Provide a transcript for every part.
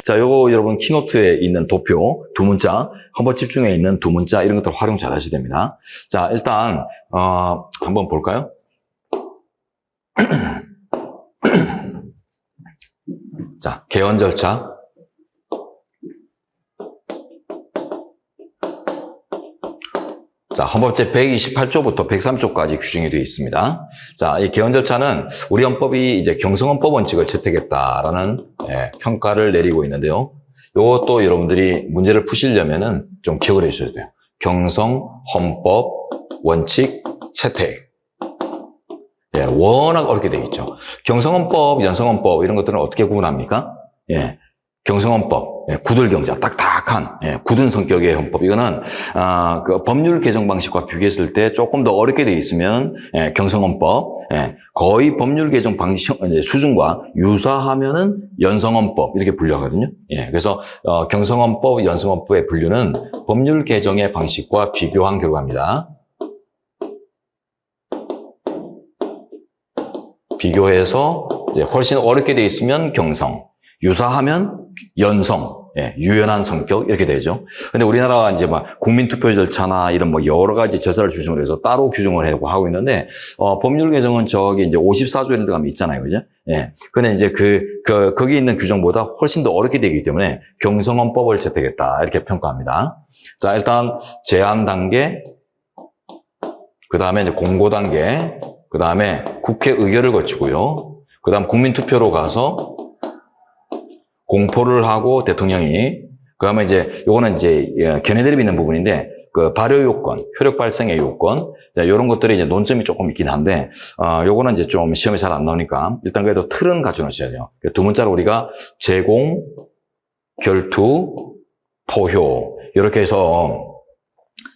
자, 요거 여러분 키노트에 있는 도표 두 문자, 헌법 집중에 있는 두 문자 이런 것들 활용 잘 하셔야 됩니다. 자, 일단 한번 볼까요? 자, 개헌 절차. 자, 헌법제 128조부터 103조까지 규정이 되어 있습니다. 자, 이 개헌 절차는 우리 헌법이 이제 경성헌법 원칙을 채택했다라는 평가를 내리고 있는데요. 이것도 여러분들이 문제를 푸시려면은 좀 기억을 해주셔야 돼요. 경성헌법 원칙 채택. 예, 워낙 어렵게 되어 있죠. 경성헌법, 연성헌법 이런 것들은 어떻게 구분합니까? 예. 경성헌법, 굳을 경자, 딱딱한, 굳은 성격의 헌법. 이거는, 그 법률 개정 방식과 비교했을 때 조금 더 어렵게 되어 있으면, 경성헌법, 거의 법률 개정 방식, 수준과 유사하면은 연성헌법, 이렇게 분류하거든요. 예, 그래서, 경성헌법, 연성헌법의 분류는 법률 개정의 방식과 비교한 결과입니다. 비교해서, 이제 훨씬 어렵게 되어 있으면 경성, 유사하면 연성, 유연한 성격 이렇게 되죠. 근데 우리나라가 이제 막 국민투표 절차나 이런 뭐 여러 가지 절차를 중심으로 해서 따로 규정을 하고 있는데 법률 개정은 저기 이제 54조 이런 데 가면 있잖아요, 그죠? 예. 근데 이제 거기 있는 규정보다 훨씬 더 어렵게 되기 때문에 경성헌법을 채택했다 이렇게 평가합니다. 자, 일단 제안 단계, 그 다음에 이제 공고 단계, 그 다음에 국회 의결을 거치고요. 그 다음 국민투표로 가서 공포를 하고 대통령이, 그러면 이제, 요거는 이제, 견해들이 있는 부분인데, 그 발효 요건, 효력 발생의 요건, 자, 요런 것들이 이제 논점이 조금 있긴 한데, 요거는 이제 좀 시험에 잘 안 나오니까, 일단 그래도 틀은 갖춰 놓으셔야 돼요. 두 문자로 우리가 제공, 결투, 포효, 이렇게 해서,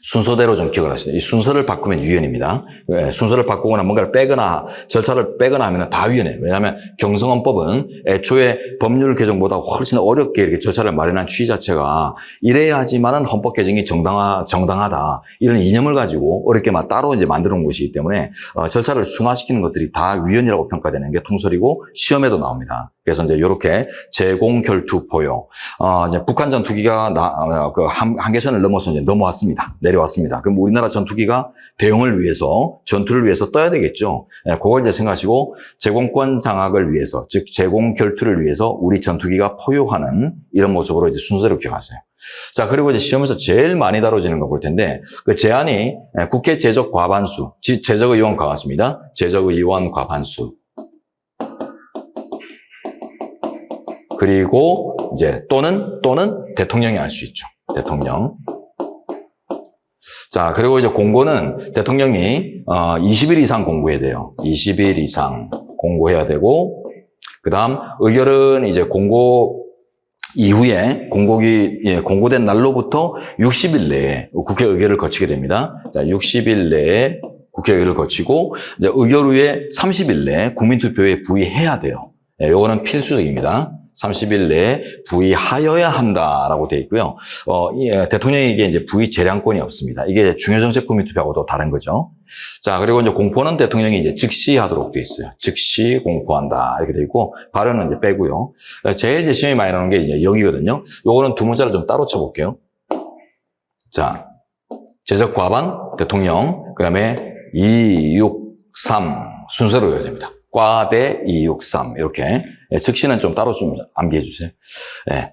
순서대로 좀 기억을 하시죠. 이 순서를 바꾸면 위헌입니다. 순서를 바꾸거나 뭔가를 빼거나 절차를 빼거나 하면 다 위헌해요. 왜냐하면 경성헌법은 애초에 법률 개정보다 훨씬 어렵게 이렇게 절차를 마련한 취지 자체가 이래야지만은 헌법 개정이 정당하다 이런 이념을 가지고 어렵게 따로 이제 만들어 놓은 것이기 때문에 절차를 순화시키는 것들이 다 위헌이라고 평가되는 게 통설이고 시험에도 나옵니다. 그래서 이제 이렇게 제공, 결투, 포효. 이제 북한 전투기가 그 한계선을 넘어서 이제 넘어왔습니다. 내려왔습니다. 그럼 우리나라 전투기가 대응을 위해서, 전투를 위해서 떠야 되겠죠. 그걸 이제 생각하시고 제공권 장악을 위해서, 즉 제공, 결투를 위해서 우리 전투기가 포효하는 이런 모습으로 이제 순서대로 기억하세요. 자, 그리고 이제 시험에서 제일 많이 다뤄지는 거 볼 텐데, 그 제안이 국회 제적 과반수, 제적의원 과반수입니다. 제적의원 과반수. 그리고 이제 또는 대통령이 할 수 있죠. 대통령. 자, 그리고 이제 공고는 대통령이 20일 이상 공고해야 돼요. 20일 이상 공고해야 되고, 그다음 의결은 이제 공고 이후에 공고된 날로부터 60일 내에 국회 의결을 거치게 됩니다. 자, 60일 내에 국회 의결을 거치고 이제 의결 후에 30일 내에 국민투표에 부의해야 돼요. 요거는 필수적입니다. 30일 내에 부의하여야 한다라고 되어 있고요. 대통령에게 이제 부의 재량권이 없습니다. 이게 중요정책 국민투표하고도 다른 거죠. 자, 그리고 이제 공포는 대통령이 이제 즉시 하도록 되어 있어요. 즉시 공포한다. 이렇게 되어 있고, 발언은 이제 빼고요. 제일 이제 시험이 많이 나오는 게 이제 여기거든요. 요거는 두 문자를 좀 따로 쳐볼게요. 자, 제적 과반, 대통령, 그 다음에 2, 6, 3 순서로 외워야 됩니다. 과대 263 이렇게 즉시는 좀 따로 좀 암기해 주세요.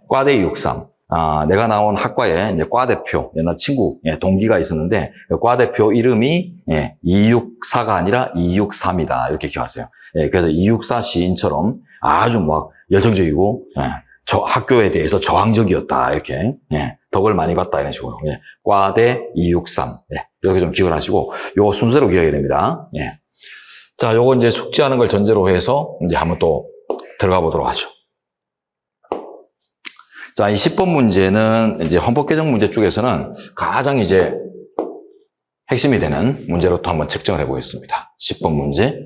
과대 263. 내가 나온 학과에 이제 과대표 옛날 친구 동기가 있었는데 과대표 이름이 264가 아니라 263이다 이렇게 기억하세요. 그래서 264 시인처럼 아주 막 열정적이고 저 학교에 대해서 저항적이었다 이렇게 덕을 많이 봤다 이런 식으로 과대 263 이렇게 좀 기억을 하시고 요 순서대로 기억해야 됩니다. 자, 요거 이제 숙지하는 걸 전제로 해서 이제 한번 또 들어가 보도록 하죠. 자, 이 10번 문제는 이제 헌법 개정 문제 쪽에서는 가장 이제 핵심이 되는 문제로 또 한번 측정을 해보겠습니다. 10번 문제.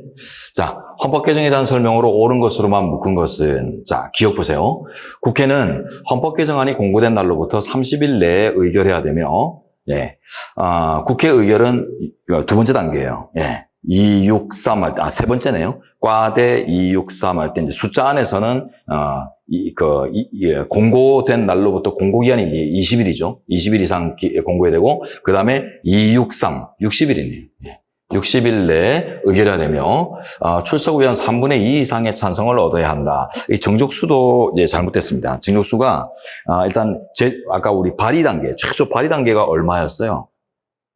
자, 헌법 개정에 대한 설명으로 옳은 것으로만 묶은 것은, 자, 기억 보세요. 국회는 헌법 개정안이 공고된 날로부터 30일 내에 의결해야 되며, 국회 의결은 두 번째 단계예요. 263 할 때, 세 번째네요. 과대 263 할 때 이제 숫자 안에서는 공고된 날로부터 공고기한이 이제 20일이죠. 20일 이상 공고해야 되고, 그 다음에 263, 60일이네요. 60일 내에 의결해야 되며, 출석 의원 3분의 2 이상의 찬성을 얻어야 한다. 이 정족수도 이제 잘못됐습니다. 정족수가, 일단, 아까 우리 발의 단계, 최초 발의 단계가 얼마였어요?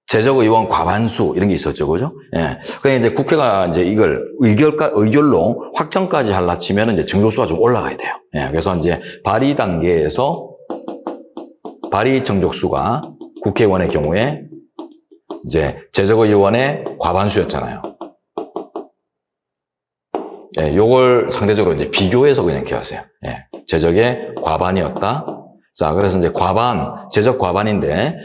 제적의원 과반수, 이런 게 있었죠. 그죠? 예. 그러니까 이제 국회가 이제 이걸 의결로 확정까지 하려 치면 이제 정족수가 좀 올라가야 돼요. 예. 그래서 이제 발의 단계에서 발의 정족수가 국회의원의 경우에 이제 제적의원의 과반수였잖아요. 예, 요걸 상대적으로 이제 비교해서 그냥 기억하세요. 예, 제적의 과반이었다. 자, 그래서 이제 제적 과반인데,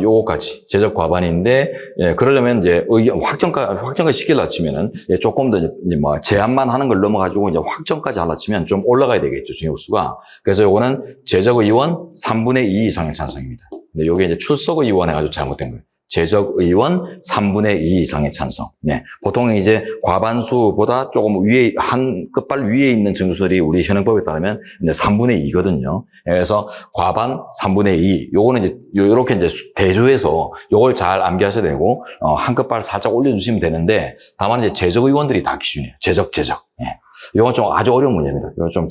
요거까지, 제적 과반인데, 예, 그러려면 이제 확정까지 시키려 치면은, 예, 조금 더 이제 뭐 제한만 하는 걸 넘어가지고 이제 확정까지 하려 치면 좀 올라가야 되겠죠, 증역수가. 그래서 요거는 제적의원 3분의 2 이상의 찬성입니다. 근데 요게 이제 출석의원 해가지고 잘못된 거예요. 제적의원 3분의 2 이상의 찬성. 네. 보통 이제 과반수보다 조금 위에, 끝발 위에 있는 증수들이 우리 현행법에 따르면 이제 3분의 2거든요. 그래서 과반 3분의 2. 요거는 이제, 요렇게 이제 대조해서 요걸 잘 암기하셔야 되고, 한 끝발 살짝 올려주시면 되는데, 다만 이제 제적의원들이 다 기준이에요. 제적. 예. 요건 좀 아주 어려운 문제입니다. 요건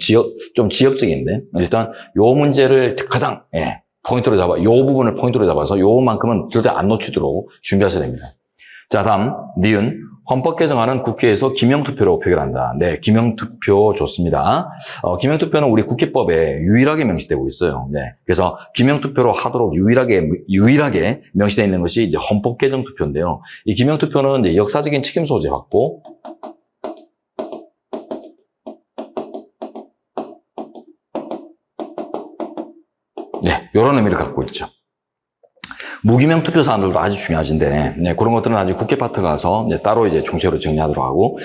좀 지역적인데, 일단 요 문제를 가장, 예. 포인트로 요 부분을 포인트로 잡아서 요만큼은 절대 안 놓치도록 준비하셔야 됩니다. 자, 다음, 니은. 헌법 개정안은 국회에서 기명투표로 표결한다. 네, 기명투표 좋습니다. 기명투표는 우리 국회법에 유일하게 명시되고 있어요. 네. 그래서 기명투표로 하도록 유일하게 명시되어 있는 것이 이제 헌법 개정 투표인데요. 이 기명투표는 이제 역사적인 책임 소재 받고, 네, 이런 의미를 갖고 있죠. 무기명 투표 사안들도 아주 중요하신데, 네, 그런 것들은 아직 국회 파트 가서 이제 따로 이제 총체로 정리하도록 하고,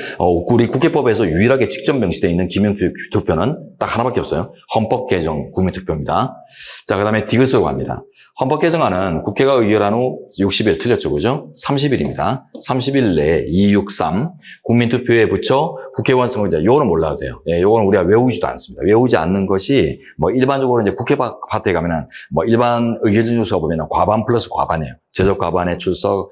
우리 국회법에서 유일하게 직접 명시되어 있는 기명 투표는 딱 하나밖에 없어요. 헌법 개정 국민 투표입니다. 자, 그 다음에 디귿으로 갑니다. 헌법 개정안은 국회가 의결한 후 60일 틀렸죠, 그죠? 30일입니다. 30일 내에 263 국민 투표에 붙여 국회의원 선거자, 요거는 몰라도 돼요. 예, 요거는 우리가 외우지도 않습니다. 외우지 않는 것이 뭐 일반적으로 이제 국회 파트에 가면은 뭐 일반 의결 준수가 보면은 과반 플러스 과반이에요. 제적 과반의 출석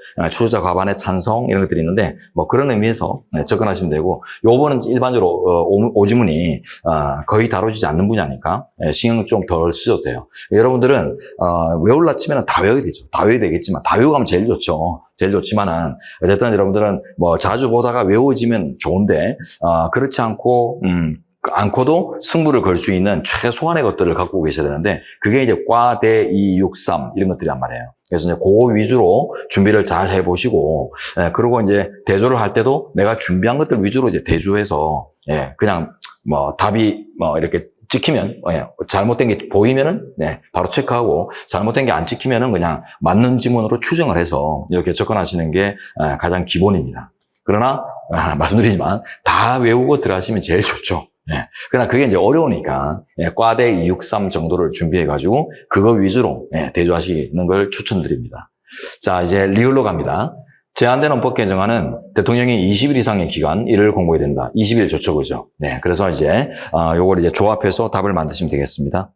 과반의 찬성 이런 것들이 있는데 뭐 그런 의미에서 접근하시면 되고, 요거는 일반적으로 오지문이 거의 다뤄지지 않는 분야니까 신경 좀 덜 쓰셔도 돼요. 여러분들은 외울라 치면 다 외워야 되죠. 다 외워야 되겠지만 다 외우고 가면 제일 좋죠. 제일 좋지만은 어쨌든 여러분들은 뭐 자주 보다가 외워지면 좋은데 그렇지 않고도 승부를 걸 수 있는 최소한의 것들을 갖고 계셔야 되는데, 그게 이제 과대 263 이런 것들이란 말이에요. 그래서 이제 그거 위주로 준비를 잘 해보시고, 그리고 이제 대조를 할 때도 내가 준비한 것들 위주로 이제 대조해서, 그냥 뭐 답이 뭐 이렇게 찍히면, 잘못된 게 보이면은, 바로 체크하고, 잘못된 게 안 찍히면은 그냥 맞는 지문으로 추정을 해서 이렇게 접근하시는 게 가장 기본입니다. 그러나, 말씀드리지만, 다 외우고 들어가시면 제일 좋죠. 그러나 그게 이제 어려우니까, 과대 263 정도를 준비해가지고, 그거 위주로, 대조하시는 걸 추천드립니다. 자, 이제 리을로 갑니다. 제한된 헌법 개정안은 대통령이 20일 이상의 기간 이를 공고해야 된다. 20일 좋죠, 그죠? 네. 그래서 이제, 요걸 이제 조합해서 답을 만드시면 되겠습니다.